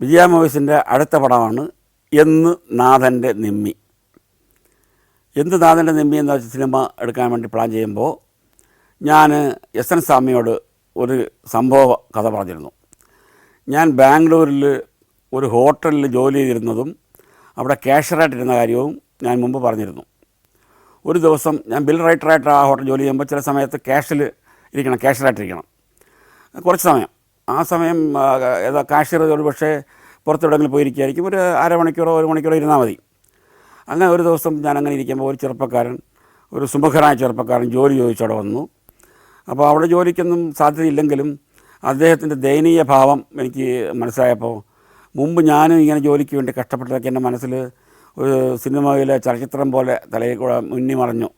വിജയ മൂവീസിൻ്റെ അടുത്ത പടമാണ് എന്ന് നാഥൻ്റെ നിമ്മി. എന്ത് നാഥൻ്റെ നിമ്മി എന്ന സിനിമ എടുക്കാൻ വേണ്ടി പ്ലാൻ ചെയ്യുമ്പോൾ ഞാൻ എസ് എൻ സ്വാമിയോട് ഒരു സംഭവ കഥ പറഞ്ഞിരുന്നു. ഞാൻ ബാംഗ്ലൂരിൽ ഒരു ഹോട്ടലിൽ ജോലി ചെയ്തിരുന്നതും അവിടെ ക്യാഷ്യറായിട്ടിരുന്ന കാര്യവും ഞാൻ മുമ്പ് പറഞ്ഞിരുന്നു. ഒരു ദിവസം ഞാൻ ബിൽ റൈറ്ററായിട്ട് ആ ഹോട്ടൽ ജോലി ചെയ്യുമ്പോൾ ചില സമയത്ത് ക്യാഷ്യറായിട്ടിരിക്കണം കുറച്ച് സമയം. ആ സമയം കാഷ്യർ ഒരു പക്ഷേ പുറത്തെവിടെയെങ്കിലും പോയിരിക്കുകയായിരിക്കും. ഒരു അരമണിക്കൂറോ ഒരു മണിക്കൂറോ ഇരുന്നാൽ മതി. അങ്ങനെ ഒരു ദിവസം ഞാൻ അങ്ങനെ ഇരിക്കുമ്പോൾ ഒരു ചെറുപ്പക്കാരൻ, ഒരു സുമുഖനായ ചെറുപ്പക്കാരൻ ജോലി ചോദിച്ചവിടെ വന്നു. അപ്പോൾ അവിടെ ജോലിക്കൊന്നും സാധ്യതയില്ലെങ്കിലും അദ്ദേഹത്തിൻ്റെ ദയനീയ ഭാവം എനിക്ക് മനസ്സിലായപ്പോൾ, മുമ്പ് ഞാനും ഇങ്ങനെ ജോലിക്ക് വേണ്ടി കഷ്ടപ്പെട്ടതൊക്കെ എൻ്റെ മനസ്സിൽ ഒരു സിനിമയിലെ ചലച്ചിത്രം പോലെ തലയിൽ കൂടെ മുന്നി മറഞ്ഞു.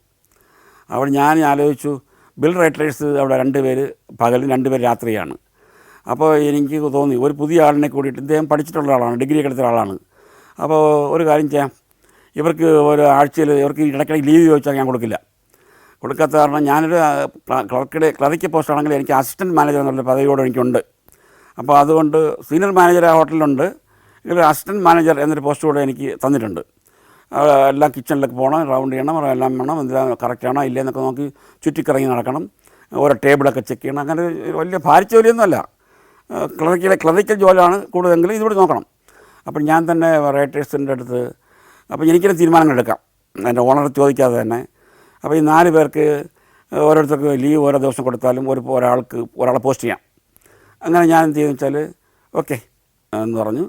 അവിടെ ഞാൻ ആലോചിച്ചു, ബിൽ റൈറ്റേഴ്സ് അവിടെ 2 പേര് പകലും 2 പേര് രാത്രിയാണ്. അപ്പോൾ എനിക്ക് തോന്നി ഒരു പുതിയ ആളിനെ കൂടിയിട്ട്, ഇദ്ദേഹം പഠിച്ചിട്ടുള്ള ആളാണ്, ഡിഗ്രി എടുത്ത ആളാണ്. അപ്പോൾ ഒരു കാര്യം ചെയ്യാം, ഇവർക്ക് ഒരു ആഴ്ചയിൽ ഇവർക്ക് ഇടയ്ക്കിടയ്ക്ക് ലീവ് ചോദിച്ചാൽ ഞാൻ കൊടുക്കാത്ത കാരണം ഞാനൊരു ക്ലറിക്കൽ പോസ്റ്റാണെങ്കിൽ എനിക്ക് അസിസ്റ്റൻറ്റ് മാനേജർ എന്നുള്ള പദവിയോട് എനിക്കുണ്ട്. അപ്പോൾ അതുകൊണ്ട് സീനിയർ മാനേജർ ആ ഹോട്ടലിലുണ്ട്, ഇതിൽ അസിസ്റ്റൻറ്റ് മാനേജർ എന്നൊരു പോസ്റ്റ് കൂടെ എനിക്ക് തന്നിട്ടുണ്ട്. എല്ലാം കിച്ചണിലേക്ക് പോകണം, റൗണ്ട് ചെയ്യണം, എല്ലാം വേണം, എന്തെല്ലാം കറക്റ്റാണോ ഇല്ലേ എന്നൊക്കെ നോക്കി ചുറ്റിക്കറങ്ങി നടക്കണം, ഓരോ ടേബിളൊക്കെ ചെക്ക് ചെയ്യണം. അങ്ങനെ വലിയ ഭാരിച്ച ജോലിയൊന്നുമല്ല, ക്ലറിക്കൽ ജോലിയാണ് കൂടുതലെങ്കിലും ഇതുകൂടി നോക്കണം. അപ്പോൾ ഞാൻ തന്നെ റൈറ്റേഴ്സിൻ്റെ അടുത്ത്, അപ്പോൾ എനിക്കൊരു തീരുമാനങ്ങൾ എടുക്കാം എൻ്റെ ഓണർ ചോദിക്കാതെ തന്നെ. അപ്പോൾ ഈ 4 പേർക്ക് ഓരോരുത്തർക്ക് ലീവ് ഓരോ ദിവസം കൊടുത്താലും ഒരാളെ പോസ്റ്റ് ചെയ്യാം. അങ്ങനെ ഞാൻ എന്ത് ചെയ്യുമെന്ന് വെച്ചാൽ ഓക്കെ എന്ന് പറഞ്ഞു.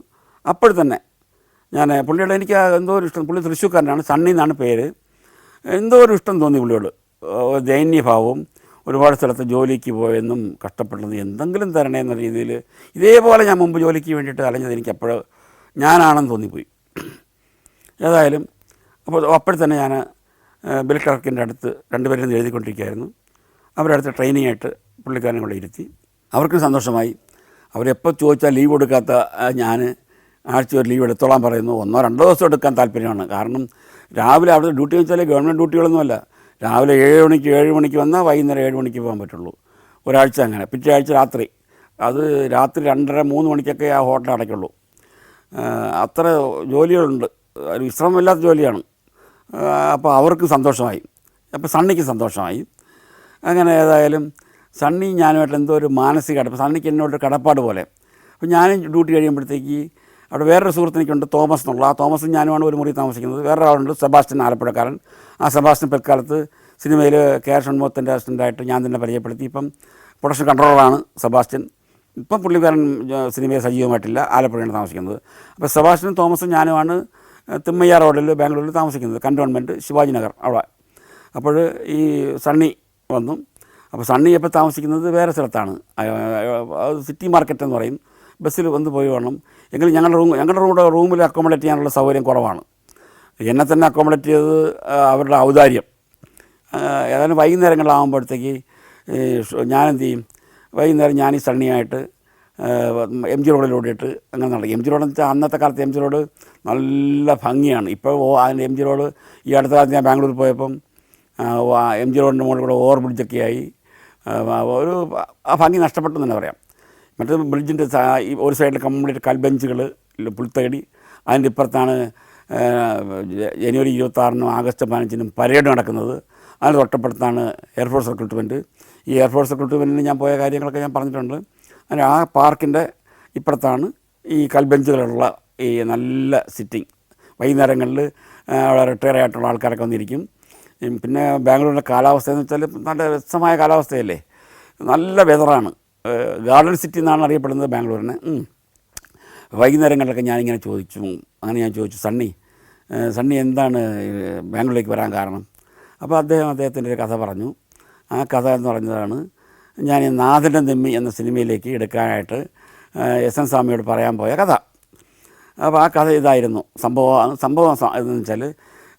അപ്പോൾ തന്നെ ഞാൻ പുള്ളിയുടെ എനിക്ക് എന്തോ ഒരു ഇഷ്ടം, പുള്ളി തൃശ്ശൂർക്കാരനാണ്, സണ്ണി എന്നാണ് പേര്. എന്തോ ഒരു ഇഷ്ടം തോന്നി പുള്ളിയോട്. ദയനീയഭാവവും, ഒരുപാട് സ്ഥലത്ത് ജോലിക്ക് പോയെന്നും കഷ്ടപ്പെട്ടത് എന്തെങ്കിലും തരണേ എന്ന രീതിയിൽ. ഇതേപോലെ ഞാൻ മുമ്പ് ജോലിക്ക് വേണ്ടിയിട്ട് അലഞ്ഞത് എനിക്ക് എപ്പോഴും ഞാനാണെന്ന് തോന്നിപ്പോയി. ഏതായാലും അപ്പോഴത്തന്നെ ഞാൻ ബിൽ ക്ലർക്കിൻ്റെ അടുത്ത് 2 പേരും എഴുതിക്കൊണ്ടിരിക്കുകയായിരുന്നു. അവരുടെ അടുത്ത് ട്രെയിനിങ് ആയിട്ട് പുള്ളിക്കാരനെ കൂടെ ഇരുത്തി. അവർക്കും സന്തോഷമായി. അവരെപ്പോൾ ചോദിച്ചാൽ ലീവ് കൊടുക്കാത്ത ഞാൻ ആഴ്ച ഒരു ലീവ് എടുത്തോളാൻ പറയുന്നു. 1-2 ദിവസം എടുക്കാൻ താല്പര്യമാണ്. കാരണം രാവിലെ അവിടെ ഡ്യൂട്ടി വെച്ചാൽ ഗവൺമെൻറ് ഡ്യൂട്ടികളൊന്നുമല്ല. രാവിലെ 7 മണിക്ക് വന്നാൽ വൈകുന്നേരം 7 മണിക്ക് പോകാൻ പറ്റുള്ളൂ. ഒരാഴ്ച അങ്ങനെ. പിറ്റേ ആഴ്ച രാത്രി, അത് രാത്രി 2:30-3 മണിക്കൊക്കെ ആ ഹോട്ടൽ അടയ്ക്കുള്ളൂ. അത്ര ജോലികളുണ്ട്, ഒരു വിശ്രമമില്ലാത്ത ജോലിയാണ്. അപ്പോൾ അവർക്ക് സന്തോഷമായി, അപ്പോൾ സണ്ണിക്ക് സന്തോഷമായി. അങ്ങനെ ഏതായാലും സണ്ണി ഞാനുമായിട്ട് എന്തോ ഒരു മാനസിക അടുപ്പം, സണ്ണിക്ക് എന്നോടൊരു കടപ്പാട് പോലെ. അപ്പോൾ ഞാൻ ഡ്യൂട്ടി കഴിയുമ്പോഴത്തേക്ക് അവിടെ വേറൊരു സുഹൃത്തിനിക്കുണ്ട്, തോമസ് എന്നുള്ള. ആ തോമസും ഞാനുമാണ് ഒരു മുറി താമസിക്കുന്നത്. വേറൊരാളുണ്ട്, സെബാസ്റ്റ്യൻ, ആലപ്പുഴക്കാരൻ. ആ സെബാസ്റ്റ്യൻ പിൽക്കാലത്ത് സിനിമയിൽ കെ ഷൺമുഖത്തിൻ്റെ അസിസ്റ്റൻ്റായിട്ട് ഞാൻ തന്നെ പരിചയപ്പെടുത്തി. ഇപ്പം പ്രൊഡക്ഷൻ കൺട്രോളറാണ് സെബാസ്റ്റ്യൻ. ഇപ്പം പുള്ളിക്കാരൻ സിനിമയിൽ സജീവമായിട്ടില്ല, ആലപ്പുഴയാണ് താമസിക്കുന്നത്. അപ്പോൾ സെബാസ്റ്റ്യനും തോമസും ഞാനുമാണ് തിമ്മയ്യ റോഡിൽ ബാംഗ്ലൂരിൽ താമസിക്കുന്നത്, കൻ്റോൺമെൻറ്റ് ശിവാജി നഗർ അവിടെ. അപ്പോൾ ഈ സണ്ണി വന്നു. അപ്പോൾ സണ്ണി ഇപ്പോൾ താമസിക്കുന്നത് വേറെ സ്ഥലത്താണ്, സിറ്റി മാർക്കറ്റ് എന്ന് പറയും. ബസ്സിൽ വന്ന് പോയി വേണം. എങ്കിലും ഞങ്ങളുടെ റൂമിൽ അക്കോമഡേറ്റ് ചെയ്യാനുള്ള സൗകര്യം കുറവാണ്. എന്നെ തന്നെ അക്കോമഡേറ്റ് ചെയ്തത് അവരുടെ ഔദാര്യം. ഏതായാലും വൈകുന്നേരങ്ങളിലാകുമ്പോഴത്തേക്ക് ഞാനെന്ത് ചെയ്യും, വൈകുന്നേരം ഞാൻ ഈ സണ്ണിയായിട്ട് എം ജി റോഡിലോടിയിട്ട് അങ്ങനെ നടക്കും. എം ജി റോഡെന്ന് വെച്ചാൽ അന്നത്തെ കാലത്ത് എം ജി റോഡ് നല്ല ഭംഗിയാണ്. ഇപ്പോൾ അതിൻ്റെ എം ജി റോഡ് ഈ അടുത്ത കാലത്ത് ഞാൻ ബാംഗ്ലൂരിൽ പോയപ്പം എം ജി റോഡിൻ്റെ മുകളിൽ കൂടെ ഓവർ ബ്രിഡ്ജൊക്കെ ആയി. ഒരു ആ ഭംഗി നഷ്ടപ്പെട്ടു തന്നെ പറയാം. മറ്റേ ബ്രിഡ്ജിൻ്റെ ഒരു സൈഡിൽ കംപ്ലീറ്റ് കൽബെഞ്ചുകൾ, പുൽത്തകടി. അതിൻ്റെ ഇപ്പുറത്താണ് ജനുവരി 26-നും ആഗസ്റ്റ് 15-നും പരേഡ് നടക്കുന്നത്. അതിന് തൊട്ടപ്പുറത്താണ് എയർഫോഴ്സ് റിക്രൂട്ട്മെൻറ്റ്. ഈ എയർഫോഴ്സ് റിക്രൂട്ട്മെൻറ്റിന് ഞാൻ പോയ കാര്യങ്ങളൊക്കെ ഞാൻ പറഞ്ഞിട്ടുണ്ട്. അങ്ങനെ ആ പാർക്കിൻ്റെ ഇപ്പുറത്താണ് ഈ കൽബെഞ്ചുകളുള്ള ഈ നല്ല സിറ്റിംഗ്. വൈകുന്നേരങ്ങളിൽ അവിടെ റിട്ടയർ ആയിട്ടുള്ള ആൾക്കാരൊക്കെ വന്നിരിക്കും. പിന്നെ ബാംഗ്ലൂരിലെ കാലാവസ്ഥ എന്ന് വെച്ചാൽ നല്ല രസമായ കാലാവസ്ഥയല്ലേ, നല്ല വെതറാണ്. ഗാർഡൻ സിറ്റി എന്നാണ് അറിയപ്പെടുന്നത് ബാംഗ്ലൂരിന്. വൈകുന്നേരങ്ങളിലൊക്കെ ഞാനിങ്ങനെ ചോദിച്ചു, ഞാൻ ചോദിച്ചു, സണ്ണി എന്താണ് ബാംഗ്ലൂരിലേക്ക് വരാൻ കാരണം? അപ്പോൾ അദ്ദേഹത്തിൻ്റെ ഒരു കഥ പറഞ്ഞു. ആ കഥ എന്ന് പറഞ്ഞതാണ് ഞാൻ ഈ നാഥൻ്റെ നിമ്മി എന്ന സിനിമയിലേക്ക് എടുക്കാനായിട്ട് എസ് എൻ സ്വാമിയോട് പറയാൻ പോയ കഥ. അപ്പോൾ ആ കഥ ഇതായിരുന്നു. സംഭവം എന്ന് വെച്ചാൽ,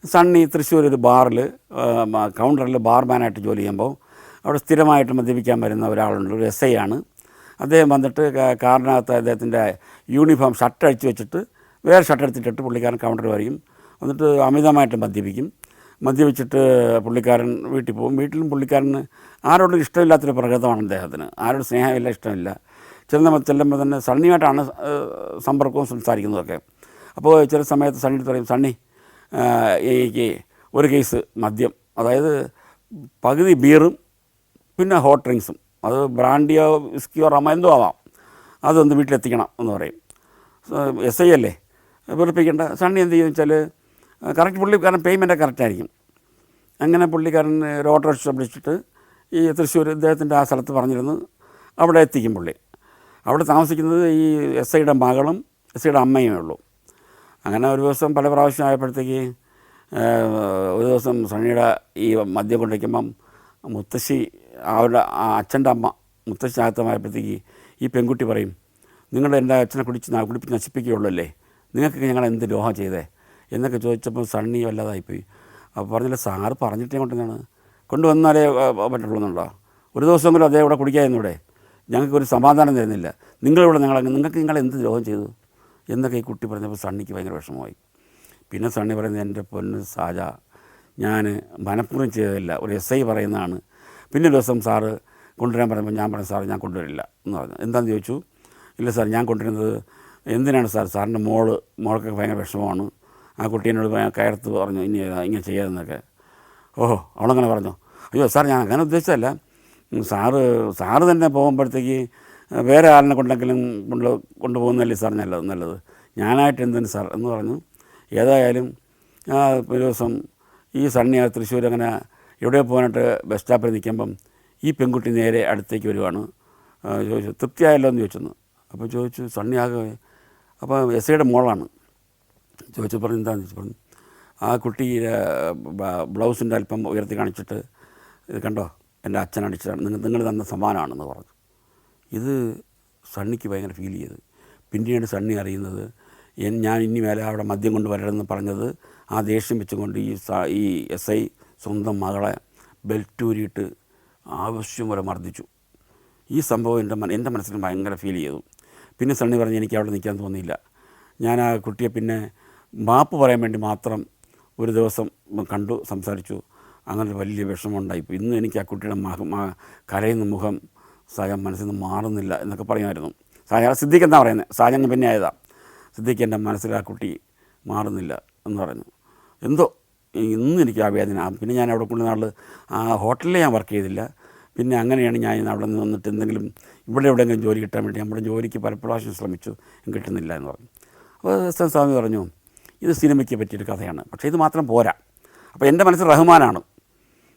സണ്ണി തൃശ്ശൂർ ഒരു ബാറിൽ കൗണ്ടറിൽ ബാർമാനായിട്ട് ജോലി ചെയ്യുമ്പോൾ അവിടെ സ്ഥിരമായിട്ട് മദ്യപിക്കാൻ വരുന്ന ഒരാളുണ്ട്, ഒരു എസ് ഐ ആണ്. അദ്ദേഹം വന്നിട്ട് കാറിനകത്ത് അദ്ദേഹത്തിൻ്റെ യൂണിഫോം ഷർട്ട് അഴിച്ച് വെച്ചിട്ട് വേറെ ഷർട്ട് എടുത്തിട്ടിട്ട് പുള്ളിക്കാരൻ കൗണ്ടറിൽ വരും. എന്നിട്ട് അമിതമായിട്ട് മദ്യപിച്ചിട്ട് പുള്ളിക്കാരൻ വീട്ടിൽ പോകും. വീട്ടിലും പുള്ളിക്കാരന് ആരോടും ഇഷ്ടമില്ലാത്തൊരു പ്രകൃതമാണ് അദ്ദേഹത്തിന്. ആരോടും സ്നേഹമില്ല, ഇഷ്ടമില്ല. ചെല്ലുമ്പോൾ തന്നെ സണ്ണിയായിട്ടാണ് സമ്പർക്കവും സംസാരിക്കുന്നതൊക്കെ. അപ്പോൾ ചില സമയത്ത് സണ്ണി പറയും, സണ്ണി എനിക്ക് ഒരു കേസ് മദ്യം, അതായത് പകുതി ബീറും പിന്നെ ഹോട്ട് ഡ്രിങ്ക്സും, അത് ബ്രാൻഡിയോ വിസ്കിയോ റമ എന്തോ ആവാം, അതൊന്ന് വീട്ടിലെത്തിക്കണം എന്ന് പറയും. SI അല്ലേ, വെറുപ്പിക്കേണ്ട. സണ്ണി എന്ത് ചെയ്യുമെന്ന് വെച്ചാൽ കറക്റ്റ് പുള്ളിക്കാരൻ പേയ്മെൻറ്റൊക്കെ കറക്റ്റായിരിക്കും. അങ്ങനെ പുള്ളിക്കാരൻ ഒരു ഓട്ടോറിക്ഷ വിളിച്ചിട്ട് ഈ തൃശ്ശൂർ ഇദ്ദേഹത്തിൻ്റെ ആ സ്ഥലത്ത് പറഞ്ഞിരുന്നു അവിടെ എത്തിക്കും. പുള്ളി അവിടെ താമസിക്കുന്നത് ഈ SIയുടെ മകളും SIയുടെ അമ്മയുമേ ഉള്ളൂ. അങ്ങനെ ഒരു ദിവസം പല പ്രാവശ്യം ആയപ്പോഴത്തേക്ക് ഒരു ദിവസം സണ്ണിയുടെ ഈ മദ്യം കൊണ്ടിരിക്കുമ്പം മുത്തശ്ശി, അവരുടെ അച്ഛൻ്റെ അമ്മ മുത്തശ്ശി അകത്തമായപ്പോഴത്തേക്ക് ഈ പെൺകുട്ടി പറയും, നിങ്ങൾ എൻ്റെ അച്ഛനെ കുടിപ്പിച്ച് നശിപ്പിക്കുകയുള്ളൂ അല്ലേ, നിങ്ങൾക്കൊക്കെ ഞങ്ങൾ എന്ത് ദ്രോഹം ചെയ്തേ എന്നൊക്കെ ചോദിച്ചപ്പോൾ സണ്ണി വല്ലാതായിപ്പോയി. അപ്പോൾ പറഞ്ഞില്ല, സാറ് പറഞ്ഞിട്ടേ കൊണ്ടുവന്നാണ്, കൊണ്ടുവന്നാലേ പറ്റുള്ളൂന്നുണ്ടോ, ഒരു ദിവസമെങ്കിലും അതേ ഇവിടെ കുടിക്കാമെന്നൂടെ, ഞങ്ങൾക്കൊരു സമാധാനം തരുന്നില്ല, നിങ്ങൾക്ക് നിങ്ങൾ എന്ത് ദ്രോഹം ചെയ്തു എന്നൊക്കെ ഈ കുട്ടി പറഞ്ഞപ്പോൾ സണ്ണിക്ക് ഭയങ്കര വിഷമമായി. പിന്നെ സണ്ണി പറയുന്നത്, എൻ്റെ പൊന്ന് സാജ, ഞാൻ മനഃപൂർവ്വം ചെയ്തതില്ല, ഒരു SI പറയുന്നതാണ്. പിന്നെ ഒരു ദിവസം സാറ് കൊണ്ടുവരാൻ പറയുമ്പോൾ ഞാൻ പറഞ്ഞു, സാർ ഞാൻ കൊണ്ടുവരില്ല എന്ന് പറഞ്ഞു. എന്താണെന്ന് ചോദിച്ചു. ഇല്ല സാർ, ഞാൻ കൊണ്ടുവരുന്നത് എന്തിനാണ് സാർ, സാറിൻ്റെ മോൾക്കൊക്കെ ഭയങ്കര വിഷമമാണ്, ആ കുട്ടീനോട് കയർത്ത് പറഞ്ഞു ഇങ്ങനെ ചെയ്യാതെന്നൊക്കെ. ഓഹോ, അവളങ്ങനെ പറഞ്ഞു. അയ്യോ സാർ, ഞാൻ അങ്ങനെ ഉദ്ദേശിച്ചതല്ല, സാറ് തന്നെ പോകുമ്പോഴത്തേക്ക് വേറെ ആളിനെ കൊണ്ടുപോകുന്നതല്ലേ സാർ നല്ലത്, ഞാനായിട്ട് എന്തിന് സാർ എന്ന് പറഞ്ഞു. ഏതായാലും ഒരു ദിവസം ഈ സണ്ണി തൃശ്ശൂർ അങ്ങനെ എവിടെ പോകാനായിട്ട് ബസ് സ്റ്റോപ്പിൽ നിൽക്കുമ്പം ഈ പെൺകുട്ടി നേരെ അടുത്തേക്ക് വരുവാണ്. ചോദിച്ചു, തൃപ്തിയായല്ലോ എന്ന് ചോദിച്ചെന്ന്. അപ്പോൾ ചോദിച്ചു, സണ്ണി ആകെ, അപ്പോൾ SIയുടെ മോളാണ്. ചോദിച്ചു പറഞ്ഞു, എന്താണെന്ന് ചോദിച്ചു. പറഞ്ഞു, ആ കുട്ടി ബ്ലൗസിൻ്റെ അല്പം ഉയർത്തി കാണിച്ചിട്ട്, ഇത് കണ്ടോ എൻ്റെ അച്ഛൻ അടിച്ചതാണ്, നിങ്ങൾ തന്ന സമ്മാനമാണെന്ന് പറഞ്ഞു. ഇത് സണ്ണിക്ക് ഭയങ്കര ഫീൽ ചെയ്ത്. പിന്നീട് സണ്ണി അറിയുന്നത് ഞാൻ ഇനി മേലെ അവിടെ മദ്യം കൊണ്ട് വരണമെന്ന് പറഞ്ഞത് ആ ദേഷ്യം വെച്ചുകൊണ്ട് ഈ SI സ്വന്തം മകളെ ബെൽറ്റൂരിയിട്ട് ആവശ്യം വരെ മർദ്ദിച്ചു. ഈ സംഭവം എൻ്റെ മനസ്സിൽ ഭയങ്കര ഫീൽ ചെയ്തു. പിന്നെ സണ്ണി പറഞ്ഞ്, എനിക്ക് അവിടെ നിൽക്കാൻ തോന്നിയില്ല, ഞാൻ ആ കുട്ടിയെ പിന്നെ മാപ്പ് പറയാൻ വേണ്ടി മാത്രം ഒരു ദിവസം കണ്ടു, സംസാരിച്ചു, അങ്ങനെ വലിയ വിഷമമുണ്ടായിപ്പോൾ. ഇന്ന് എനിക്ക് ആ കുട്ടിയുടെ കരയുന്ന മുഖം സാജൻ മനസ്സിൽ നിന്ന് മാറുന്നില്ല എന്നൊക്കെ പറയുമായിരുന്നു. സിദ്ദീഖ് എന്താ പറയുന്നത്, സാജന് പിന്നെ ആയതാണ്. സിദ്ദീഖ് എൻ്റെ മനസ്സിൽ ആ കുട്ടി മാറുന്നില്ല എന്ന് പറഞ്ഞു. എന്തോ ഇന്നും എനിക്ക് ആ വേദന. പിന്നെ ഞാൻ അവിടെ കൊണ്ട് നാൾ ആ ഹോട്ടലിൽ ഞാൻ വർക്ക് ചെയ്തില്ല. പിന്നെ അങ്ങനെയാണ് ഞാൻ അവിടെ നിന്ന് വന്നിട്ട് എന്തെങ്കിലും ഇവിടെ എവിടെയെങ്കിലും ജോലി കിട്ടാൻ വേണ്ടി നമ്മുടെ ജോലിക്ക് പല പ്രാവശ്യം ശ്രമിച്ചു, കിട്ടുന്നില്ല എന്ന് പറഞ്ഞു. അപ്പോൾ SN സ്വാമി പറഞ്ഞു, ഇത് സിനിമയ്ക്ക് പറ്റിയൊരു കഥയാണ്, പക്ഷേ ഇത് മാത്രം പോരാ. അപ്പോൾ എൻ്റെ മനസ്സിൽ റഹ്മാനാണ്.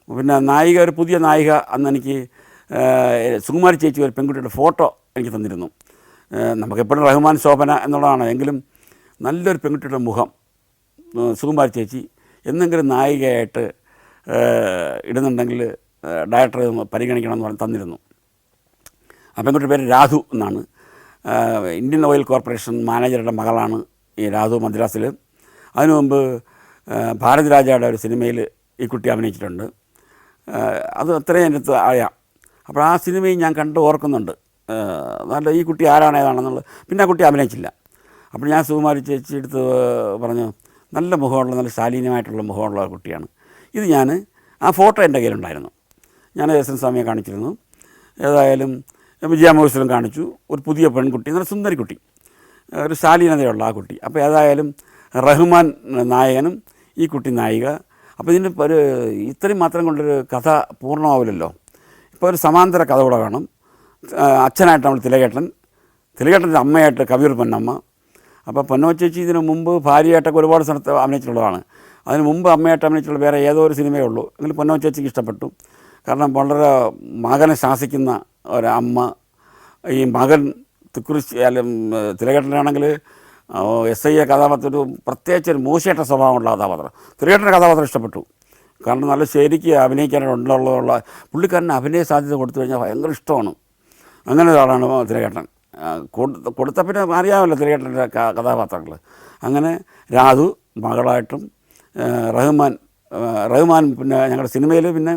പിന്നെ നായിക, ഒരു പുതിയ നായിക അന്ന് എനിക്ക് സുകുമാരി ചേച്ചി ഒരു പെൺകുട്ടിയുടെ ഫോട്ടോ എനിക്ക് തന്നിരുന്നു. നമുക്കെപ്പോഴും റഹ്മാൻ, ശോഭന എന്നുള്ളതാണ്, എങ്കിലും നല്ലൊരു പെൺകുട്ടിയുടെ മുഖം സുകുമാരി ചേച്ചി എന്തെങ്കിലും നായികയായിട്ട് ഇടുന്നുണ്ടെങ്കിൽ ഡയറക്ടർ പരിഗണിക്കണമെന്ന് പറഞ്ഞ് തന്നിരുന്നു. ആ പെൺകുട്ടിയുടെ പേര് രാധു എന്നാണ്. ഇന്ത്യൻ ഓയിൽ കോർപ്പറേഷൻ മാനേജറുടെ മകളാണ് ഈ രാധു മദ്രാസിൽ. അതിനു മുമ്പ് ഭാരതിരാജയുടെ ഒരു സിനിമയിൽ ഈ കുട്ടി അഭിനയിച്ചിട്ടുണ്ട്. അത് അത്രയും എൻ്റെ അടുത്ത് അറിയാം. അപ്പോൾ ആ സിനിമയും ഞാൻ കണ്ട് ഓർക്കുന്നുണ്ട്, നല്ല ഈ കുട്ടി ആരാണ് ഏതാണെന്നുള്ളത്. പിന്നെ ആ കുട്ടി അഭിനയിച്ചില്ല. അപ്പോൾ ഞാൻ സുകുമാരി ചേച്ചി എടുത്ത് പറഞ്ഞു, നല്ല മുഖമുള്ള, നല്ല ശാലീനമായിട്ടുള്ള മുഖമുള്ള കുട്ടിയാണ് ഇത്. ഞാൻ ആ ഫോട്ടോ എൻ്റെ കയ്യിലുണ്ടായിരുന്നു, ഞാൻ SN സ്വാമിയെ കാണിച്ചിരുന്നു. ഏതായാലും വിജയ മോഹൻസിലും കാണിച്ചു. ഒരു പുതിയ പെൺകുട്ടി, നല്ല സുന്ദരി കുട്ടി, ഒരു ശാലീനതയുള്ള ആ കുട്ടി. അപ്പോൾ ഏതായാലും റഹ്മാൻ നായകനും ഈ കുട്ടി നായിക. അപ്പോൾ ഇതിൻ്റെ ഒരു ഇത്രയും മാത്രം കൊണ്ടൊരു കഥ പൂർണ്ണമാവില്ലല്ലോ. ഇപ്പോൾ ഒരു സമാന്തര കഥ കൂടെ കാണും. അച്ഛനായിട്ട് നമ്മൾ തിലകേട്ടൻ്റെ അമ്മയായിട്ട് കവിയൂർ പൊന്നമ്മ. അപ്പോൾ പൊന്നമ്മ ചേച്ചി ഇതിന് മുമ്പ് ഭാര്യയായിട്ടൊക്കെ ഒരുപാട് സ്ഥലത്ത് അഭിനയിച്ചിട്ടുള്ളതാണ്. അതിന് മുമ്പ് അമ്മയായിട്ട് അഭിനയിച്ചിട്ടുള്ള വേറെ ഏതോ ഒരു സിനിമയേ ഉള്ളൂ. എങ്കിലും പൊന്നമ്മ ചേച്ചിക്ക് ഇഷ്ടപ്പെട്ടു. കാരണം വളരെ മകനെ ശാസിക്കുന്ന ഒരമ്മ. ഈ മകൻ തിലകേട്ടനാണെങ്കിൽ SI കഥാപാത്രം ഒരു പ്രത്യേകിച്ച് ഒരു മോശമായിട്ട സ്വഭാവമുള്ള കഥാപാത്രം. തിലകേട്ടൻ്റെ കഥാപാത്രം ഇഷ്ടപ്പെട്ടു. കാരണം നല്ല ശരിക്ക് അഭിനയിക്കാനുള്ള പുള്ളിക്കാരന് അഭിനയ സാധ്യത കൊടുത്തു കഴിഞ്ഞാൽ ഭയങ്കര ഇഷ്ടമാണ്. അങ്ങനെ ഒരാളാണ് തിലകേട്ടൻ. കൊടുത്ത പിന്നെ അറിയാമല്ലോ തിലകേട്ടൻ്റെ കഥാപാത്രങ്ങൾ. അങ്ങനെ രാധു മകളായിട്ടും റഹ്മാൻ പിന്നെ ഞങ്ങളുടെ സിനിമയിൽ പിന്നെ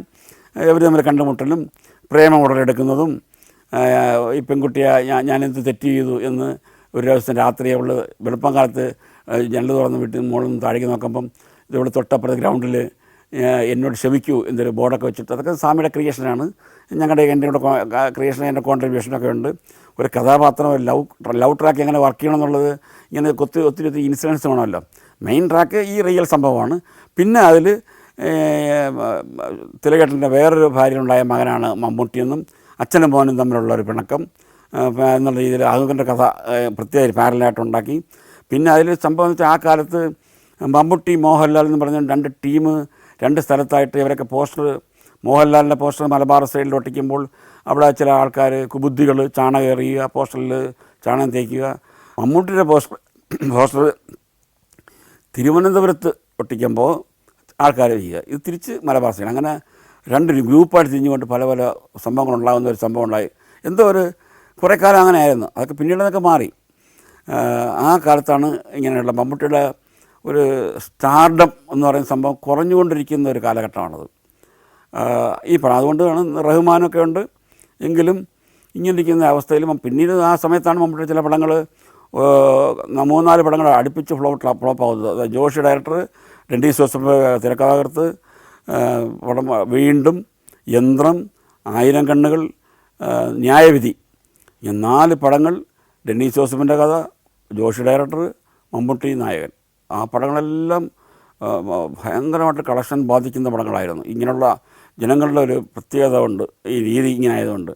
ഇവർ തമ്മിൽ കണ്ടുമുട്ടലും പ്രേമം ഉടലെടുക്കുന്നതും ഈ പെൺകുട്ടിയെ ഞാനെന്ത് തെറ്റ് ചെയ്തു എന്ന് ഒരു ദിവസം രാത്രി അവൾ വെളുപ്പം കാലത്ത് ജനൽ തുറന്ന് വീട്ടിൽ മുകളിൽ നിന്ന് താഴേക്ക് നോക്കുമ്പം ഇതവിടെ തൊട്ടപ്പുറത്ത് ഗ്രൗണ്ടിൽ എന്നോട് ക്ഷമിക്കൂ എന്നൊരു ബോർഡൊക്കെ വെച്ചിട്ട്, അതൊക്കെ സ്വാമിയുടെ ക്രിയേഷനാണ്. ഞങ്ങളുടെ എൻ്റെ കൂടെ ക്രിയേഷൻ, എൻ്റെ കോൺട്രിബ്യൂഷനൊക്കെ ഉണ്ട്. ഒരു കഥാപാത്രം ലവ് ട്രാക്ക് എങ്ങനെ വർക്ക് ചെയ്യണം എന്നുള്ളത് ഇങ്ങനെ ഒത്തിരി ഇൻസിഡൻസ് വേണമല്ലോ. മെയിൻ ട്രാക്ക് ഈ റിയൽ സംഭവമാണ്. പിന്നെ അതിൽ തിലകേട്ടൻ്റെ വേറൊരു ഭാര്യയിലുണ്ടായ മകനാണ് മമ്മൂട്ടിയെന്നും അച്ഛനും മോനും തമ്മിലുള്ള ഒരു പിണക്കം എന്നുള്ള രീതിയിൽ അതുകൊണ്ട കഥ പ്രത്യേക പാരലായിട്ടുണ്ടാക്കി. പിന്നെ അതിൽ സംഭവം വെച്ചാൽ ആ കാലത്ത് മമ്മൂട്ടി മോഹൻലാൽ എന്ന് പറഞ്ഞ 2 ടീം 2 സ്ഥലത്തായിട്ട് ഇവരൊക്കെ പോസ്റ്റർ, മോഹൻലാലിൻ്റെ പോസ്റ്റർ മലബാർ സൈഡിൽ ഒട്ടിക്കുമ്പോൾ അവിടെ ചില ആൾക്കാർ കുബുദ്ധികൾ ചാണകം എറിയുക, പോസ്റ്ററിൽ ചാണകം തേക്കുക. മമ്മൂട്ടിയുടെ പോസ്റ്റർ തിരുവനന്തപുരത്ത് ഒട്ടിക്കുമ്പോൾ ആൾക്കാർ ചെയ്യുക, ഇത് തിരിച്ച് മലബാർ സൈഡ്. അങ്ങനെ 2 ഗ്രൂപ്പായിട്ട് തിരിഞ്ഞുകൊണ്ട് പല പല സംഭവങ്ങളുണ്ടാകുന്ന ഒരു സംഭവം ഉണ്ടായി. എന്തോ ഒരു കുറേ കാലം അങ്ങനെ ആയിരുന്നു. അതൊക്കെ പിന്നീടതൊക്കെ മാറി. ആ കാലത്താണ് ഇങ്ങനെയുള്ള മമ്മൂട്ടിയുടെ ഒരു സ്റ്റാർഡം എന്ന് പറയുന്ന സംഭവം കുറഞ്ഞുകൊണ്ടിരിക്കുന്ന ഒരു കാലഘട്ടമാണത് ഈ പടം. അതുകൊണ്ടാണ് റഹ്മാനൊക്കെ ഉണ്ട് എങ്കിലും ഇങ്ങനെ ഇരിക്കുന്ന അവസ്ഥയിലും പിന്നീട് ആ സമയത്താണ് മമ്മൂട്ടിയുടെ ചില പടങ്ങൾ 3-4 പടങ്ങൾ അടുപ്പിച്ച് ഫ്ലോപ്പാകുന്നത്. ജോഷി ഡയറക്ടർ, ഡെന്നീസ് ജോസഫ് തിരക്കഥാകൃത്ത്, പടം വീണ്ടും, യന്ത്രം, 1000 കണ്ണുകൾ, ന്യായവിധി, ഈ 4 പടങ്ങൾ. ഡെന്നീസ് ജോസഫിൻ്റെ കഥ, ജോഷി ഡയറക്ടർ, മമ്മൂട്ടി നായകൻ. ആ പടങ്ങളെല്ലാം ഭയങ്കരമായിട്ട് കളക്ഷൻ ബാധിക്കുന്ന പടങ്ങളായിരുന്നു. ഇങ്ങനെയുള്ള ജനങ്ങളുടെ ഒരു പ്രത്യേകത ഉണ്ട് ഈ രീതി ഇങ്ങനെ ആയതുകൊണ്ട്.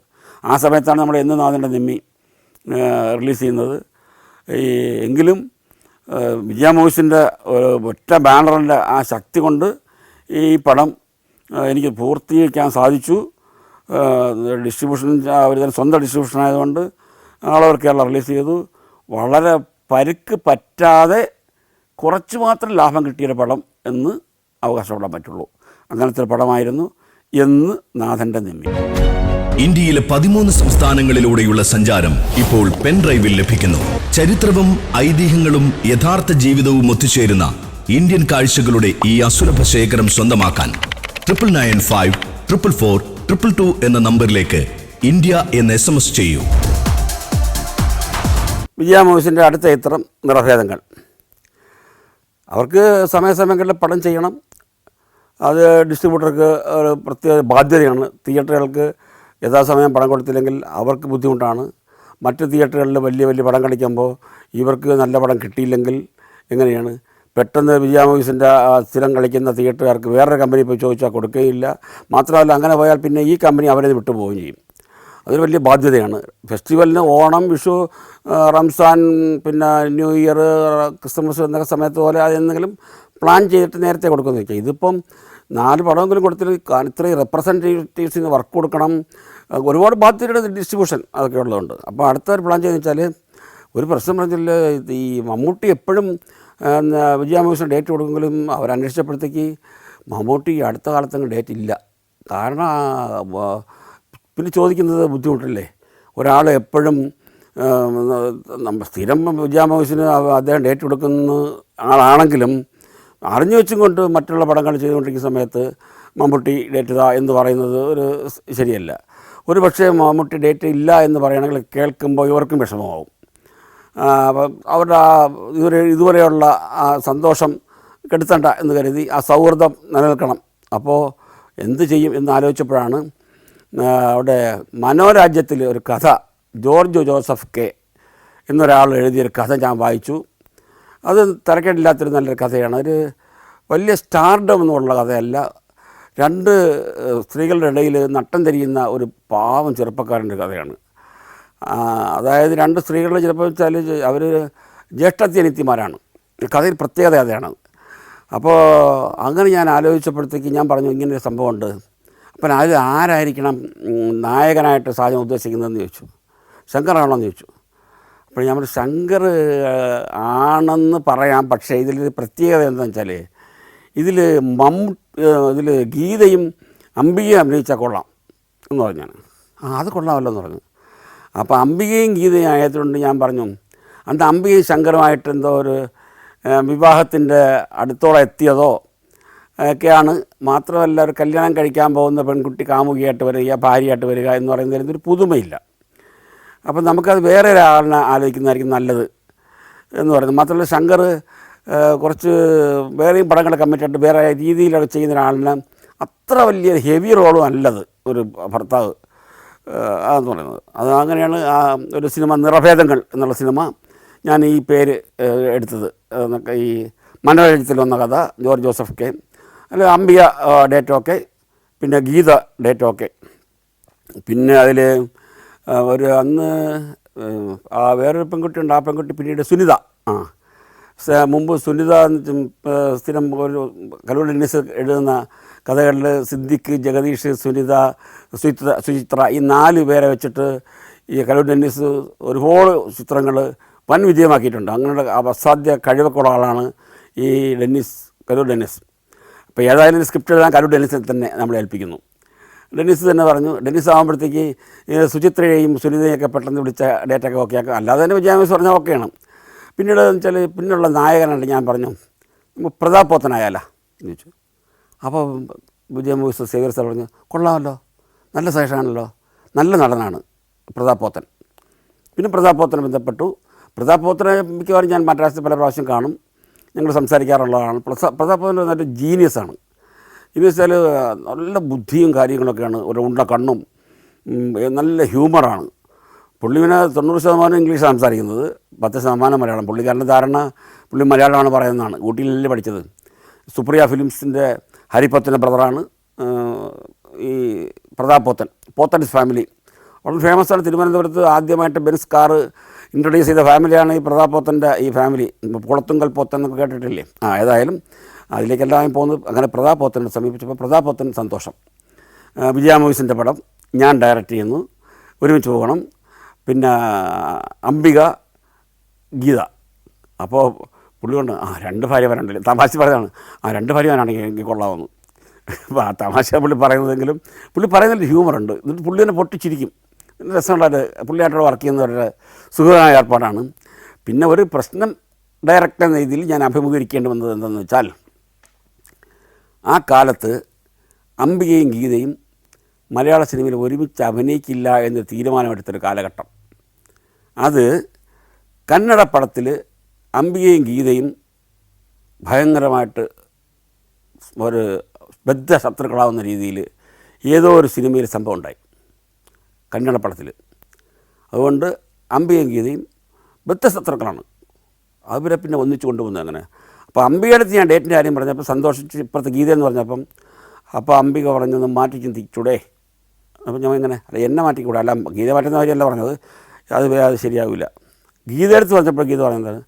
ആ സമയത്താണ് നമ്മൾ എന്ന് നാഥൻ്റെ നിമ്മി റിലീസ് ചെയ്യുന്നത്. എങ്കിലും വിജയ മൂവീസിൻ്റെ ഒറ്റ ബാനറിൻ്റെ ആ ശക്തി കൊണ്ട് ഈ പടം എനിക്ക് പൂർത്തീകരിക്കാൻ സാധിച്ചു. ഡിസ്ട്രിബ്യൂഷൻ അവർ തന്നെ സ്വന്തം ഡിസ്ട്രിബ്യൂഷൻ ആയതുകൊണ്ട് ആൾ ഓവർ കേരള റിലീസ് ചെയ്തു. വളരെ പരുക്ക് പറ്റാതെ കുറച്ച് മാത്രം ലാഭം കിട്ടിയൊരു പടം എന്ന് അവകാശപ്പെടാൻ പറ്റുള്ളൂ. അങ്ങനത്തെ ഒരു പടമായിരുന്നു എന്ന് നാഥൻ്റെ നിമ്മി. ഇന്ത്യയിലെ 13 സംസ്ഥാനങ്ങളിലൂടെയുള്ള സഞ്ചാരം ഇപ്പോൾ പെൻഡ്രൈവിൽ ലഭിക്കുന്നു. ചരിത്രവും ഐതിഹ്യങ്ങളും യഥാർത്ഥ ജീവിതവും ഒത്തുചേരുന്ന ഇന്ത്യൻ കാഴ്ചകളുടെ ഈ അസുലഭ ശേഖരം സ്വന്തമാക്കാൻ 9955444222 എന്ന നമ്പറിലേക്ക് ഇന്ത്യ എന്ന് SMS ചെയ്യൂ. വിജയ മൂവീസിൻ്റെ അടുത്ത ചിത്രം നിറഭേദങ്ങൾ. അവർക്ക് സമയങ്ങളിൽ പടം ചെയ്യണം. അത് ഡിസ്ട്രിബ്യൂട്ടർക്ക് ഒരു പ്രത്യേക ബാധ്യതയാണ്. തിയേറ്ററുകൾക്ക് യഥാസമയം പടം കൊടുത്തില്ലെങ്കിൽ അവർക്ക് ബുദ്ധിമുട്ടാണ്. മറ്റ് തിയേറ്ററുകളിൽ വലിയ പടം കളിക്കുമ്പോൾ ഇവർക്ക് നല്ല പടം കിട്ടിയില്ലെങ്കിൽ എങ്ങനെയാണ്? പെട്ടെന്ന് വിജയ മൂവീസിൻ്റെ സ്ഥിരം കളിക്കുന്ന തിയേറ്ററുകാർക്ക് വേറൊരു കമ്പനി പോയി ചോദിച്ചാൽ കൊടുക്കുകയില്ല. മാത്രമല്ല അങ്ങനെ പോയാൽ പിന്നെ ഈ കമ്പനി അവരെ വിട്ടു പോവുകയും ചെയ്യും. അതൊരു വലിയ ബാധ്യതയാണ്. ഫെസ്റ്റിവലിന് ഓണം, വിഷു, റംസാൻ, പിന്നെ ന്യൂ ഇയർ, ക്രിസ്മസ് എന്നൊക്കെ സമയത്ത് പോലെ അതെന്തെങ്കിലും പ്ലാൻ ചെയ്തിട്ട് നേരത്തെ കൊടുക്കുമെന്ന് വെച്ചാൽ ഇതിപ്പം 4 പടമെങ്കിലും കൊടുത്തിട്ട് ഇത്രയും റെപ്രസെൻറ്റേറ്റീവ്സിന് വർക്ക് കൊടുക്കണം. ഒരുപാട് ബാധ്യതയുടെ ഡിസ്ട്രിബ്യൂഷൻ അതൊക്കെ ഉള്ളതുകൊണ്ട്. അപ്പോൾ അടുത്തൊരു പ്ലാൻ ചെയ്തെന്ന് വെച്ചാൽ ഒരു പ്രശ്നം പറഞ്ഞാൽ ഈ മമ്മൂട്ടി എപ്പോഴും വിജയ മൂവീസിന് ഡേറ്റ് കൊടുക്കുമെങ്കിലും അവരന്വേഷിച്ചപ്പോഴത്തേക്ക് മമ്മൂട്ടി അടുത്ത കാലത്തൊന്നും ഡേറ്റ് ഇല്ല. കാരണം പിന്നെ ചോദിക്കുന്നത് ബുദ്ധിമുട്ടല്ലേ. ഒരാൾ എപ്പോഴും സ്ഥിരം വിജയ മൂവീസിന് അദ്ദേഹം ഡേറ്റ് കൊടുക്കുന്ന ആളാണെങ്കിലും അറിഞ്ഞു വെച്ചും കൊണ്ട് മറ്റുള്ള പടങ്ങൾ ചെയ്തുകൊണ്ടിരിക്കുന്ന സമയത്ത് മമ്മൂട്ടി ഡേറ്റ് ഇതാ എന്ന് പറയുന്നത് ഒരു ശരിയല്ല. ഒരു പക്ഷേ മമ്മൂട്ടി ഡേറ്റ് ഇല്ല എന്ന് പറയുകയാണെങ്കിൽ കേൾക്കുമ്പോൾ ഇവർക്കും വിഷമമാവും. അപ്പം അവരുടെ ഇതുവരെയുള്ള ആ സന്തോഷം കെടുത്തണ്ട എന്ന് കരുതി ആ സൗഹൃദം നിലനിൽക്കണം. അപ്പോൾ എന്ത് ചെയ്യും എന്ന് ആലോചിച്ചപ്പോഴാണ് അവിടെ മനോരാജ്യത്തിൽ ഒരു കഥ, ജോർജ് ജോസഫ് കെ എന്നൊരാൾ എഴുതിയൊരു കഥ ഞാൻ വായിച്ചു. അത് തരക്കേടില്ലാത്തൊരു നല്ലൊരു കഥയാണ്. ഒരു വലിയ സ്റ്റാർഡം എന്നുള്ള കഥയല്ല. 2 സ്ത്രീകളുടെ ഇടയിൽ നട്ടം തിരിയുന്ന ഒരു പാവം ചെറുപ്പക്കാരൻ്റെ കഥയാണ്. അതായത് 2 സ്ത്രീകളുടെ ചിലപ്പോൾ വെച്ചാൽ അവർ ജ്യേഷ്ഠത്തിയനിത്യമാരാണ്. കഥയിൽ പ്രത്യേകത അതാണ്. അപ്പോൾ അങ്ങനെ ഞാൻ ആലോചിച്ചപ്പോഴത്തേക്ക് ഞാൻ പറഞ്ഞു ഇങ്ങനൊരു സംഭവമുണ്ട്. അപ്പം അത് ആരായിരിക്കണം നായകനായിട്ട് സാജൻ ഉദ്ദേശിക്കുന്നതെന്ന് ചോദിച്ചു. ശങ്കറാണോയെന്ന് ചോദിച്ചു. അപ്പോൾ ഞാൻ പറഞ്ഞു ശങ്കർ ആണെന്ന് പറയാം, പക്ഷേ ഇതിലൊരു പ്രത്യേകത എന്താണെന്ന് വെച്ചാൽ ഇതിൽ ഗീതയും അംബികയും അഭിനയിച്ചാൽ കൊള്ളാം എന്ന് പറഞ്ഞാണ്. അത് കൊള്ളാമല്ലോ എന്ന് പറഞ്ഞു. അപ്പോൾ അംബികയും ഗീതയും ആയതുകൊണ്ട് ഞാൻ പറഞ്ഞു അന്ന് അംബികയും ശങ്കറുമായിട്ട് എന്തോ ഒരു വിവാഹത്തിൻ്റെ അടുത്തോളം എത്തിയതോ ഒക്കെയാണ്. മാത്രമല്ല ഒരു കല്യാണം കഴിക്കാൻ പോകുന്ന പെൺകുട്ടി കാമുകിയായിട്ട് വരിക, ഭാര്യയായിട്ട് വരിക എന്ന് പറയുന്നതിൽ ഒരു പുതുമയില്ല. അപ്പം നമുക്കത് വേറെ ഒരാളിനെ ആലോചിക്കുന്നതായിരിക്കും നല്ലത് എന്ന് പറയുന്നത്. മാത്രമല്ല ശങ്കർ കുറച്ച് വേറെയും പടങ്ങൾ കമ്മിറ്റായിട്ട് വേറെ രീതിയിലൊക്കെ ചെയ്യുന്ന ഒരാളിന് അത്ര വലിയ ഹെവി റോളും അല്ലത് ഒരു ഭർത്താവ് അതെന്ന് പറയുന്നത്. അത് അങ്ങനെയാണ് ആ ഒരു സിനിമ നിറഭേദങ്ങൾ എന്നുള്ള സിനിമ ഞാൻ ഈ പേര് എടുത്തത്. ഈ മനോരഞ്ജത്തിൽ വന്ന കഥ ജോർജ് ജോസഫ് കെ, അല്ല അംബിക ഡേറ്റോക്കെ, പിന്നെ ഗീത ഡേറ്റോക്കെ. പിന്നെ അതിൽ ഒരു അന്ന് വേറൊരു പെൺകുട്ടിയുണ്ട്. ആ പെൺകുട്ടി പിന്നീട് സുനിത. മുമ്പ് സുനിത സ്ഥിരം ഒരു കലൂർ ഡെന്നിസ് എഴുതുന്ന കഥകളിൽ സിദ്ദിഖ്, ജഗദീഷ്, സുനിത, സുചിത്ര ഈ 4 പേരെ വെച്ചിട്ട് ഈ കലൂർ ഡെന്നിസ് ഒരുപാട് ചിത്രങ്ങൾ വൻ വിജയമാക്കിയിട്ടുണ്ട്. അങ്ങനെ അസാധ്യ കഴിവൊക്കെ ഉള്ള ആളാണ് ഈ കലൂർ ഡെന്നിസ്. അപ്പോൾ ഏതായാലും സ്ക്രിപ്റ്റ് എഴുതാൻ കലൂർ ഡെന്നിസിൽ തന്നെ നമ്മൾ ഏൽപ്പിക്കുന്നു. ഡെന്നിസ് തന്നെ പറഞ്ഞു, ഡെന്നിസ് ആകുമ്പോഴത്തേക്ക് സുചിത്രയെയും സുനിതയൊക്കെ പെട്ടെന്ന് വിളിച്ച ഡേറ്റൊക്കെ ഓക്കെ ആക്കാം, അല്ലാതെ തന്നെ വിജയാമസ് പറഞ്ഞാൽ ഓക്കെയാണ്. പിന്നീട് വെച്ചാൽ പിന്നെയുള്ള നായകനായിട്ട് ഞാൻ പറഞ്ഞു പ്രതാപ് പോത്തനായാലോ എന്ന് ചോദിച്ചു. അപ്പോൾ വിജയമൂസ് സേവ്യർ സാർ പറഞ്ഞു കൊള്ളാമല്ലോ, നല്ല സജഷനാണല്ലോ, നല്ല നടനാണ് പ്രതാപ് പോത്തൻ. പിന്നെ പ്രതാപ് പോത്തനെ ബന്ധപ്പെട്ടു. പ്രതാപ് പോത്തനെ മിക്കവാറും ഞാൻ മദ്രാസിൽ പല പ്രാവശ്യം കാണും, ഞങ്ങൾ സംസാരിക്കാറുള്ളതാണ്. പ്രതാപ് പോത്തൻ നല്ലൊരു ജീനിയസാണ്. ജീനിയസാൽ നല്ല ബുദ്ധിയും കാര്യങ്ങളൊക്കെയാണ്, ഒരു ഉണ്ട കണ്ണും, നല്ല ഹ്യൂമറാണ്. പുള്ളി പിന്നെ 90% ഇംഗ്ലീഷ് സംസാരിക്കുന്നത്, 10% മലയാളം. പുള്ളിക്കാരൻ്റെ ധാരണ പുള്ളി മലയാളമാണ് പറയുന്നതാണ്. ഊട്ടിയിലല്ലേ പഠിച്ചത്. സുപ്രിയ ഫിലിംസിൻ്റെ ഹരിപത്തൻ്റെ ബ്രദറാണ് ഈ പ്രതാപ് പോത്തൻ. പോത്തൻസ് ഫാമിലി വളരെ ഫേമസാണ്. തിരുവനന്തപുരത്ത് ആദ്യമായിട്ട് ബെൻസ് കാറ് ഇൻട്രൊഡ്യൂസ് ചെയ്ത ഫാമിലിയാണ് ഈ പ്രതാപ് പോത്തൻ്റെ ഈ ഫാമിലി. കുളത്തുങ്കൽ പോത്തൻ എന്നൊക്കെ കേട്ടിട്ടില്ലേ? ഏതായാലും അതിലേക്കെല്ലാം പോകുന്നത്. അങ്ങനെ പ്രതാപ് പോത്തനെ സമീപിച്ചപ്പോൾ പ്രതാപ് പോത്തൻ സന്തോഷം. വിജയ മൂവീസിൻ്റെ പടം ഞാൻ ഡയറക്റ്റ് ചെയ്യുന്നു, ഒരുമിച്ച് പോകണം. പിന്നെ അംബിക, ഗീത. അപ്പോൾ പുള്ളി കൊണ്ട് 2 ഭാര്യ വരണ്ടല്ലേ, തമാശ പറയുന്നതാണ്. 2 ഭാര്യ വരാണെങ്കിൽ എനിക്ക് കൊള്ളാമെന്ന്. അപ്പോൾ ആ തമാശ പുള്ളി പറയുന്നതെങ്കിലും പുള്ളി പറയുന്നതിൽ ഹ്യൂമറുണ്ട്. എന്നിട്ട് പുള്ളി തന്നെ പൊട്ടിച്ചിരിക്കും. രസമുള്ളത് പുള്ളിയായിട്ട് വർക്ക് ചെയ്യുന്നവരുടെ സുഖമായ ഏർപ്പാടാണ്. പിന്നെ ഒരു പ്രശ്നം ഡയറക്റ്റ് എന്ന രീതിയിൽ ഞാൻ അഭിമുഖീകരിക്കേണ്ടി വന്നത് എന്താണെന്ന് വെച്ചാൽ, ആ കാലത്ത് അംബികയും ഗീതയും മലയാള സിനിമയിൽ ഒരുമിച്ച് അഭിനയിക്കില്ല എന്ന് തീരുമാനമെടുത്തൊരു കാലഘട്ടം. അത് കന്നഡ പടത്തിൽ അംബികയും ഗീതയും ഭയങ്കരമായിട്ട് ഒരു ബദ്ധ ശത്രുക്കളാവുന്ന രീതിയിൽ ഏതോ ഒരു സിനിമയിൽ സംഭവം ഉണ്ടായി കന്നഡ പടത്തിൽ. അതുകൊണ്ട് അംബികയും ഗീതയും ബദ്ധശത്രുക്കളാണ്. അവരെ പിന്നെ ഒന്നിച്ച് കൊണ്ടുപോകുന്നത് അങ്ങനെ. അപ്പോൾ അംബികയുടെ അടുത്ത് ഞാൻ ഡേറ്റിൻ്റെ കാര്യം പറഞ്ഞപ്പോൾ സന്തോഷിച്ച് ഇപ്പുറത്ത് ഗീത എന്ന് പറഞ്ഞപ്പം, അപ്പോൾ അംബിക പറഞ്ഞൊന്ന് മാറ്റി ചിന്തിച്ചൂടെ. അപ്പോൾ ഞാൻ ഇങ്ങനെ അല്ല എന്നെ മാറ്റിക്കൂടെ, അല്ല ഗീത മാറ്റുന്ന കാര്യമല്ല പറഞ്ഞത്, അത് ശരിയാവില്ല. ഗീത എടുത്ത് പറഞ്ഞപ്പോൾ ഗീത പറയുന്നത്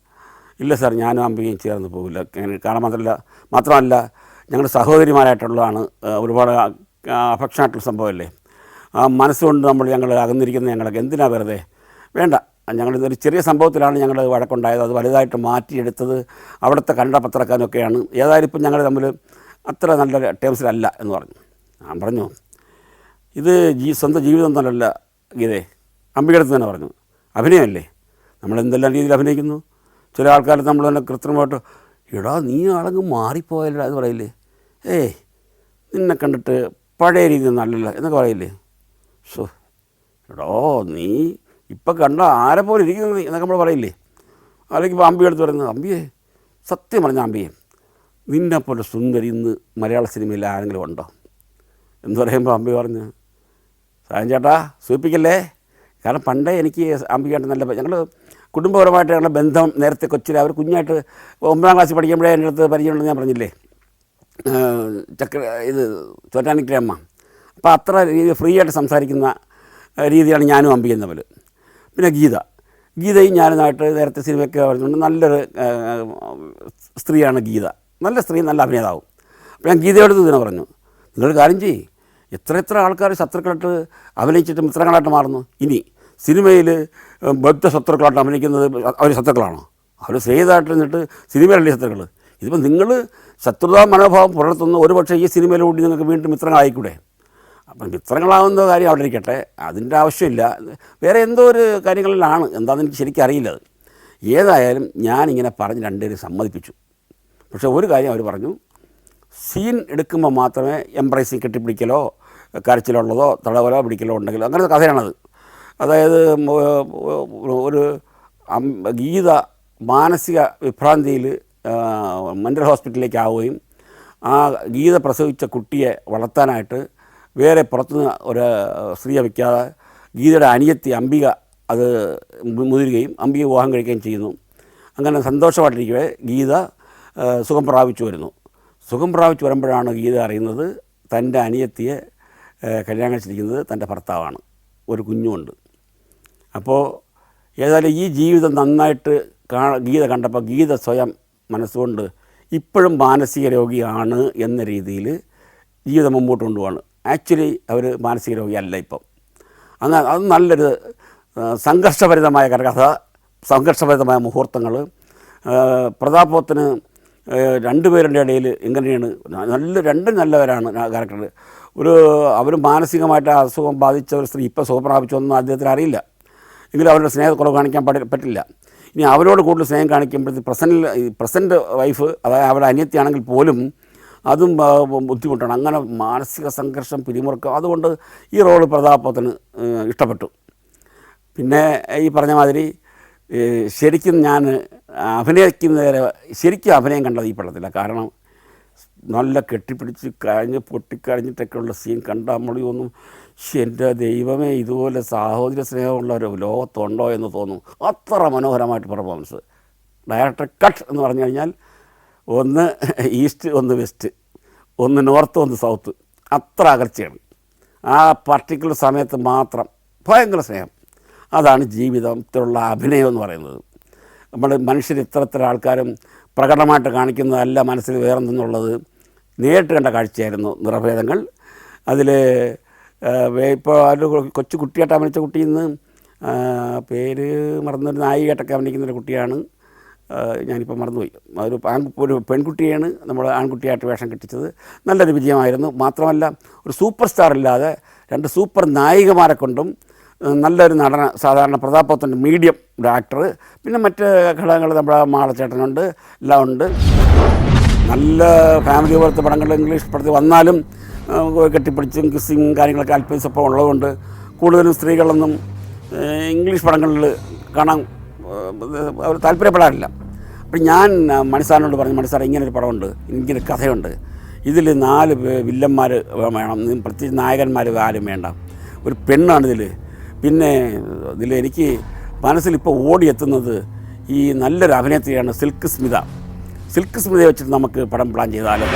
ഇല്ല സാർ, ഞാനും അംബികയും ചേർന്ന് പോകില്ല. കാണാൻ മാത്രമല്ല ഞങ്ങൾ സഹോദരിമാരായിട്ടുള്ളതാണ്. ഒരുപാട് അഫക്ഷനായിട്ടുള്ള സംഭവമല്ലേ. ആ മനസ്സുകൊണ്ട് ഞങ്ങൾ അകന്നിരിക്കുന്ന ഞങ്ങളൊക്കെ എന്തിനാ വെറുതെ വേണ്ട. ഞങ്ങളിതൊരു ചെറിയ സംഭവത്തിലാണ് ഞങ്ങൾ വഴക്കുണ്ടായത്, അത് വലുതായിട്ട് മാറ്റിയെടുത്തത് അവിടുത്തെ കന്നഡ പത്രക്കാരനൊക്കെയാണ്. ഏതായാലും ഇപ്പം ഞങ്ങൾ തമ്മിൽ അത്ര നല്ല ടേംസിലല്ല എന്ന് പറഞ്ഞു. ഞാൻ പറഞ്ഞു ഇത് സ്വന്തം ജീവിതം തന്നെയല്ല ഗീതേ. അംബികയുടെ അടുത്ത് തന്നെ പറഞ്ഞു അഭിനയമല്ലേ, നമ്മളെന്തെല്ലാം രീതിയിൽ അഭിനയിക്കുന്നു. ചില ആൾക്കാർ നമ്മൾ തന്നെ കൃത്രിമമായിട്ട് എടാ നീ ആളങ്ങ് മാറിപ്പോയല്ലോ എന്ന് പറയില്ലേ, നിന്നെ കണ്ടിട്ട് പഴയ രീതിയിൽ നല്ലല്ലോ എന്നൊക്കെ പറയില്ലേ. ഷോ എടോ നീ ഇപ്പം കണ്ട ആരെ പോലെ ഇരിക്കുന്നത് നീ എന്നൊക്കെ നമ്മൾ പറയില്ലേ. അല്ലെങ്കിൽ ഇപ്പോൾ അംബിക എടുത്ത് പറയുന്നത് അംബിയെ സത്യം പറഞ്ഞ അംബിയെ നിന്നെപ്പോലെ സുന്ദരി ഇന്ന് മലയാള സിനിമയിൽ ആരെങ്കിലും ഉണ്ടോ എന്ന് പറയുമ്പോൾ അംബിക പറഞ്ഞു സായം ചേട്ടാ സൂചിപ്പിക്കല്ലേ. കാരണം പണ്ടേ എനിക്ക് അംബികയായിട്ട് നല്ല ഞങ്ങൾ കുടുംബപരമായിട്ട് ഞങ്ങളുടെ ബന്ധം നേരത്തെ കൊച്ചിൽ അവർ കുഞ്ഞായിട്ട് 9ാം ക്ലാസ്സിൽ പഠിക്കുമ്പോഴേ എൻ്റെ അടുത്ത് പരിചയമുണ്ടെന്ന് ഞാൻ പറഞ്ഞില്ലേ, ചോറ്റാനിക്കര അമ്മ. അപ്പോൾ അത്ര രീതി ഫ്രീ ആയിട്ട് സംസാരിക്കുന്ന രീതിയാണ് ഞാനും അംബികയും തമ്മിൽ. പിന്നെ ഗീതയും ഞാനുമായിട്ട് നേരത്തെ സിനിമയൊക്കെ പറഞ്ഞുകൊണ്ട് നല്ലൊരു സ്ത്രീയാണ് ഗീത, നല്ല സ്ത്രീ, നല്ല അഭിനേതാവും. അപ്പോൾ ഞാൻ ഗീതയോട് ഇതിനെ പറഞ്ഞു നിങ്ങൾ കാര്യം ചെയ്യ്, എത്ര ആൾക്കാർ ശത്രുക്കളായിട്ട് അഭിനയിച്ചിട്ട് മിത്രങ്ങളായിട്ട് മാറുന്നു. ഇനി സിനിമയിൽ ബദ്ധ ശത്രുക്കളായിട്ട് അഭിനയിക്കുന്നത് അവർ ശത്രുക്കളാണോ? അവർ സ്നേഹിതമായിട്ട് നിന്നിട്ട് സിനിമയിലല്ലേ ശത്രുക്കൾ. ഇതിപ്പോൾ നിങ്ങൾ ശത്രുതാ മനോഭാവം പുലർത്തുന്ന ഒരു പക്ഷേ ഈ സിനിമയിലൂടെ നിങ്ങൾക്ക് വീണ്ടും മിത്രങ്ങളായിക്കൂടെ. അപ്പം മിത്രങ്ങളാവുന്ന കാര്യം അവിടെ ഇരിക്കട്ടെ, അതിൻ്റെ ആവശ്യമില്ല. വേറെ എന്തോ ഒരു കാര്യങ്ങളിലാണ്, എന്താണെന്ന് എനിക്ക് ശരിക്കും അറിയില്ല. അത് ഏതായാലും ഞാനിങ്ങനെ പറഞ്ഞ് രണ്ടുപേരും സമ്മതിപ്പിച്ചു. പക്ഷേ ഒരു കാര്യം അവർ പറഞ്ഞു, സീൻ എടുക്കുമ്പോൾ മാത്രമേ എംബ്രൈസിങ് കെട്ടിപ്പിടിക്കലോ കരച്ചിലുള്ളതോ തടവലോ പിടിക്കലോ ഉണ്ടെങ്കിലോ അങ്ങനത്തെ കഥയാണത്. അതായത് ഒരു ഗീത മാനസിക വിഭ്രാന്തിയിൽ മെൻ്റൽ ഹോസ്പിറ്റലിലേക്ക് ആവുകയും ആ ഗീത പ്രസവിച്ച കുട്ടിയെ വളർത്താനായിട്ട് വേറെ പുറത്തുനിന്ന് ഒരു സ്ത്രീയെ വയ്ക്കാതെ ഗീതയുടെ അനിയത്തി അംബിക അത് മുതിരുകയും അംബിക വിവാഹം കഴിക്കുകയും ചെയ്യുന്നു. അങ്ങനെ സന്തോഷമായിട്ടിരിക്കവേ ഗീത സുഖം പ്രാപിച്ചു വരുന്നു. സുഖം പ്രാപിച്ചു വരുമ്പോഴാണ് ഗീത അറിയുന്നത് തൻ്റെ അനിയത്തിയെ കല്യാണം കഴിച്ചിരിക്കുന്നത് തൻ്റെ ഭർത്താവാണ്, ഒരു കുഞ്ഞുമുണ്ട്. അപ്പോൾ ഏതായാലും ഈ ജീവിതം നന്നായിട്ട് ഗീത കണ്ടപ്പോൾ ഗീത സ്വയം മനസ്സുകൊണ്ട് ഇപ്പോഴും മാനസിക രോഗിയാണ് എന്ന രീതിയിൽ ജീവിതം മുമ്പോട്ട് കൊണ്ടുപോവാണ്. ആക്ച്വലി അവർ മാനസിക രോഗിയല്ല ഇപ്പം. അങ്ങനെ അത് നല്ലൊരു സംഘർഷഭരിതമായ കഥ, സംഘർഷഭരിതമായ മുഹൂർത്തങ്ങൾ. പ്രതാപോത്തിന് രണ്ടുപേരുടെ ഇടയിൽ എങ്ങനെയാണ് രണ്ടും നല്ലവരാണ് ക്യാരക്ടർ. അവർ മാനസികമായിട്ട് അസുഖം ബാധിച്ച ഒരു സ്ത്രീ ഇപ്പോൾ സുഖം പ്രാപിച്ചൊന്നും അദ്ദേഹത്തിന് അറിയില്ല. എങ്കിലും അവരുടെ സ്നേഹക്കുറവ് കാണിക്കാൻ പറ്റില്ല. ഇനി അവരോട് കൂടുതൽ സ്നേഹം കാണിക്കുമ്പോഴത്തേക്ക് പ്രസൻറ്റ് വൈഫ്, അതായത് അവരുടെ അനിയത്തിയാണെങ്കിൽ പോലും അതും ബുദ്ധിമുട്ടാണ്. അങ്ങനെ മാനസിക സംഘർഷം, പിരിമുറുക്കം. അതുകൊണ്ട് ഈ റോള് പ്രതാപത്തിന് ഇഷ്ടപ്പെട്ടു. പിന്നെ ഈ പറഞ്ഞ മാതിരി ശരിക്കും ഞാൻ അഭിനയിക്കുന്നവരെ ശരിക്കും അഭിനയം കണ്ടത് ഈ പടത്തില്ല. കാരണം നല്ല കെട്ടിപ്പിടിച്ച് പൊട്ടിക്കഴിഞ്ഞിട്ടൊക്കെയുള്ള സീൻ കണ്ടാൽ നമ്മളൊന്നും എൻ്റെ ദൈവമേ, ഇതുപോലെ സാഹോദര്യ സ്നേഹമുള്ള ഒരു ലോകത്തുണ്ടോ എന്ന് തോന്നും. അത്ര മനോഹരമായിട്ട് പെർഫോമൻസ്. ഡയറക്ടർ കട്ട് എന്ന് പറഞ്ഞു കഴിഞ്ഞാൽ ഒന്ന് ഈസ്റ്റ്, ഒന്ന് വെസ്റ്റ്, ഒന്ന് നോർത്ത്, ഒന്ന് സൗത്ത്, അത്ര അകർച്ചയാണ്. ആ പർട്ടിക്കുലർ സമയത്ത് മാത്രം ഭയങ്കര സ്നേഹം. അതാണ് ജീവിതത്തിലുള്ള അഭിനയം എന്ന് പറയുന്നത്. നമ്മൾ മനുഷ്യർ ഇത്തരത്തിലുള്ള ആൾക്കാരും പ്രകടമായിട്ട് കാണിക്കുന്നതല്ല, മനസ്സിൽ വേറെന്തെന്നുള്ളത് നേരിട്ട് കണ്ട കാഴ്ചയായിരുന്നു നിറഭേദങ്ങൾ. അതിൽ ഇപ്പോൾ ഒരു കൊച്ചു കുട്ടിയായിട്ട് അഭിനയിച്ച കുട്ടിയിൽ നിന്ന് പേര് മറന്നൊരു നായികയായിട്ടൊക്കെ അഭിനയിക്കുന്നൊരു കുട്ടിയാണ്, ഞാനിപ്പോൾ മറന്നുപോയി. ഒരു പെൺകുട്ടിയാണ് നമ്മൾ ആൺകുട്ടിയായിട്ട് വേഷം കെട്ടിച്ചത്. നല്ലൊരു വിജയമായിരുന്നു. മാത്രമല്ല ഒരു സൂപ്പർ സ്റ്റാർ ഇല്ലാതെ രണ്ട് സൂപ്പർ നായികമാരെ കൊണ്ടും നല്ലൊരു നടന, സാധാരണ പ്രതാപത്തിൻ്റെ മീഡിയം ഒരു ആക്ടർ, പിന്നെ മറ്റ് ഘടകങ്ങൾ നമ്മുടെ മാളച്ചേട്ടനുണ്ട്, എല്ലാം ഉണ്ട്. നല്ല ഫാമിലി പോലത്തെ പടങ്ങൾ ഇംഗ്ലീഷ് പടത്തിൽ വന്നാലും കെട്ടിപ്പിടിച്ചും കിസ്സിങ് കാര്യങ്ങളൊക്കെ അല്പം ഉള്ളതുകൊണ്ട് കൂടുതലും സ്ത്രീകളൊന്നും ഇംഗ്ലീഷ് പടങ്ങളിൽ കാണാൻ അവർ താല്പര്യപ്പെടാറില്ല. അപ്പം ഞാൻ മണിസാറിനോട് പറഞ്ഞു, മണിസാർ ഇങ്ങനൊരു പടമുണ്ട്, ഇങ്ങനൊരു കഥയുണ്ട്, ഇതിൽ 4 വില്ലന്മാർ വേണം, പ്രത്യേകിച്ച് നായകന്മാർ ആരും വേണ്ട, ഒരു പെണ്ണാണിതിൽ. പിന്നെ ഇതിലെനിക്ക് മനസ്സിലിപ്പോൾ ഓടിയെത്തുന്നത് ഈ നല്ലൊരു അഭിനേത്രിയാണ് സിൽക്ക് സ്മിതയെ വെച്ചിട്ട് നമുക്ക് പടം പ്ലാൻ ചെയ്താലും